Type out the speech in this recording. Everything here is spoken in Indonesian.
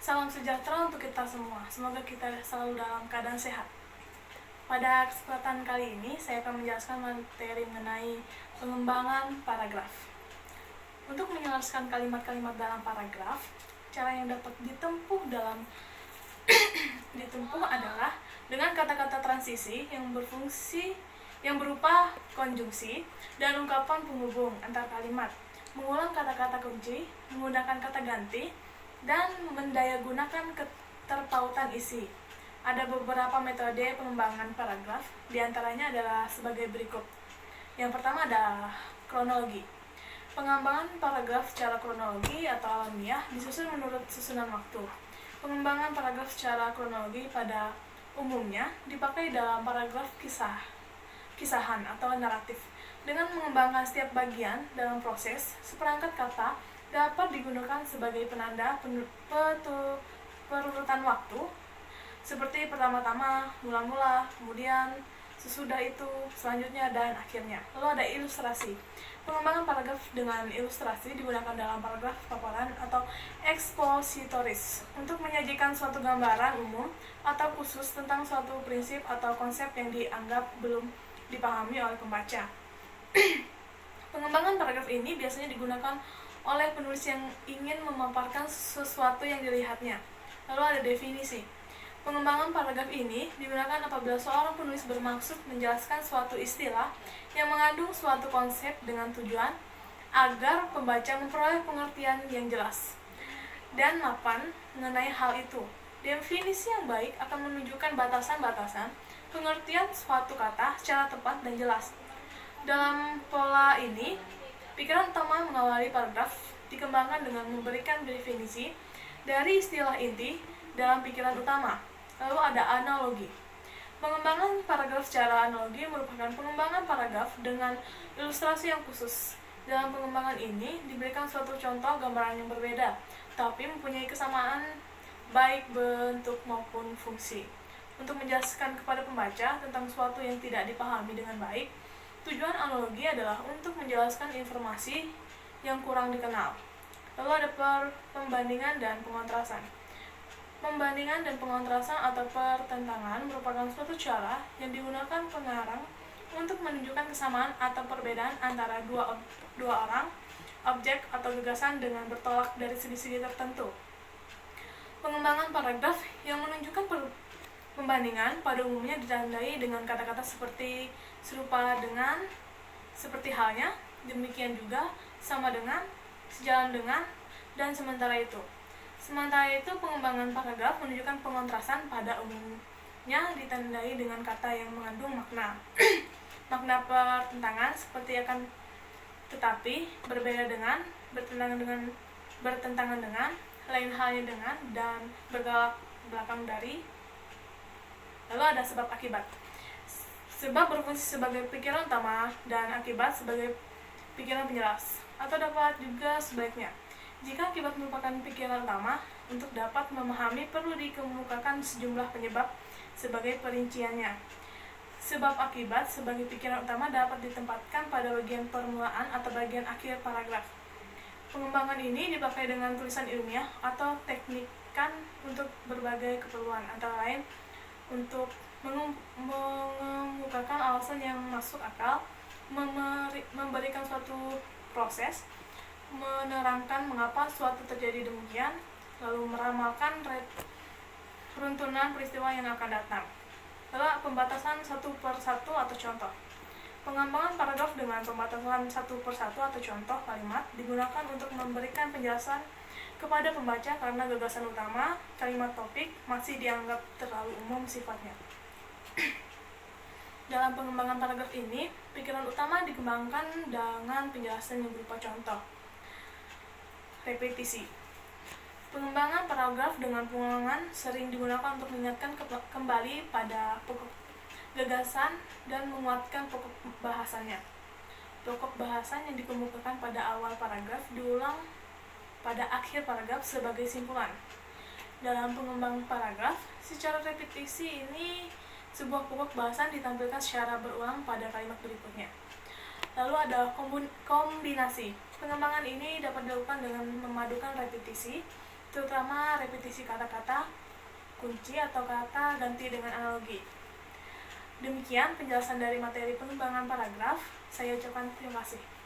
Salam sejahtera untuk kita semua. Semoga kita selalu dalam keadaan sehat. Pada kesempatan kali ini, saya akan menjelaskan materi mengenai pengembangan paragraf. Untuk menjelaskan kalimat-kalimat dalam paragraf, cara yang dapat ditempuh adalah dengan kata-kata transisi yang berfungsi yang berupa konjungsi dan ungkapan penghubung antar kalimat, mengulang kata-kata kunci, menggunakan kata ganti, dan mendayagunakan keterpautan isi. Ada beberapa metode pengembangan paragraf, diantaranya adalah sebagai berikut. Yang pertama adalah kronologi. Pengembangan paragraf secara kronologi atau alamiah disusun menurut susunan waktu. Pengembangan paragraf secara kronologi pada umumnya dipakai dalam paragraf kisahan atau naratif. Dengan mengembangkan setiap bagian dalam proses, seperangkat kata dapat digunakan sebagai penanda perurutan waktu, seperti pertama-tama, mula-mula, kemudian sesudah itu, selanjutnya, dan akhirnya. Lalu ada ilustrasi. Pengembangan paragraf dengan ilustrasi digunakan dalam paragraf paparan atau ekspositoris untuk menyajikan suatu gambaran umum atau khusus tentang suatu prinsip atau konsep yang dianggap belum dipahami oleh pembaca. Pengembangan paragraf ini biasanya digunakan oleh penulis yang ingin memaparkan sesuatu yang dilihatnya. Lalu ada definisi. Pengembangan paragraf ini digunakan apabila seorang penulis bermaksud menjelaskan suatu istilah yang mengandung suatu konsep dengan tujuan agar pembaca memperoleh pengertian yang jelas dan mapan mengenai hal itu. Definisi yang baik akan menunjukkan batasan-batasan pengertian suatu kata secara tepat dan jelas. Dalam pola ini, pikiran utama mengawali paragraf dikembangkan dengan memberikan definisi dari istilah inti dalam pikiran utama. Lalu ada analogi. Pengembangan paragraf secara analogi merupakan pengembangan paragraf dengan ilustrasi yang khusus. Dalam pengembangan ini diberikan suatu contoh gambaran yang berbeda, tapi mempunyai kesamaan baik bentuk maupun fungsi. Untuk menjelaskan kepada pembaca tentang suatu yang tidak dipahami dengan baik, tujuan analogi adalah untuk menjelaskan informasi yang kurang dikenal. Lalu ada pembandingan dan pengontrasan. Pembandingan dan pengontrasan atau pertentangan merupakan suatu cara yang digunakan pengarang untuk menunjukkan kesamaan atau perbedaan antara dua orang, objek atau gagasan dengan bertolak dari segi-segi tertentu. Pengembangan paragraf yang menunjukkan pembandingan pada umumnya ditandai dengan kata-kata seperti serupa dengan, seperti halnya, demikian juga, sama dengan, sejalan dengan, dan sementara itu. Sementara itu, pengembangan paragraf menunjukkan pengontrasan pada umumnya ditandai dengan kata yang mengandung makna. Makna pertentangan seperti akan tetapi, berbeda dengan, bertentangan dengan, lain halnya dengan, dan bertolak belakang dari. Lalu ada sebab akibat. Sebab berfungsi sebagai pikiran utama dan akibat sebagai pikiran penjelas, atau dapat juga sebaliknya. Jika akibat merupakan pikiran utama, untuk dapat memahami perlu dikemukakan sejumlah penyebab sebagai perinciannya. Sebab akibat sebagai pikiran utama dapat ditempatkan pada bagian permulaan atau bagian akhir paragraf. Pengembangan ini dipakai dengan tulisan ilmiah atau teknikan untuk berbagai keperluan, antara lain untuk mengemukakan alasan yang masuk akal, memberikan suatu proses, menerangkan mengapa suatu terjadi demikian, lalu meramalkan runtunan peristiwa yang akan datang. Lalu pembatasan satu per satu atau contoh. Pengembangan paragraf dengan pembatasan satu per satu atau contoh kalimat digunakan untuk memberikan penjelasan kepada pembaca karena gagasan utama kalimat topik masih dianggap terlalu umum sifatnya. Dalam pengembangan paragraf ini, pikiran utama dikembangkan dengan penjelasan yang berupa contoh. Repetisi. Pengembangan paragraf dengan pengulangan sering digunakan untuk mengingatkan kembali pada pokok gagasan dan menguatkan pokok bahasannya. Pokok bahasan yang dikemukakan pada awal paragraf diulang pada akhir paragraf sebagai simpulan. Dalam pengembangan paragraf, secara repetisi ini sebuah pokok bahasan ditampilkan secara berulang pada kalimat berikutnya. Lalu ada kombinasi. Pengembangan ini dapat dilakukan dengan memadukan repetisi terutama repetisi kata-kata kunci atau kata ganti dengan analogi. Demikian penjelasan dari materi pengembangan paragraf. Saya ucapkan terima kasih.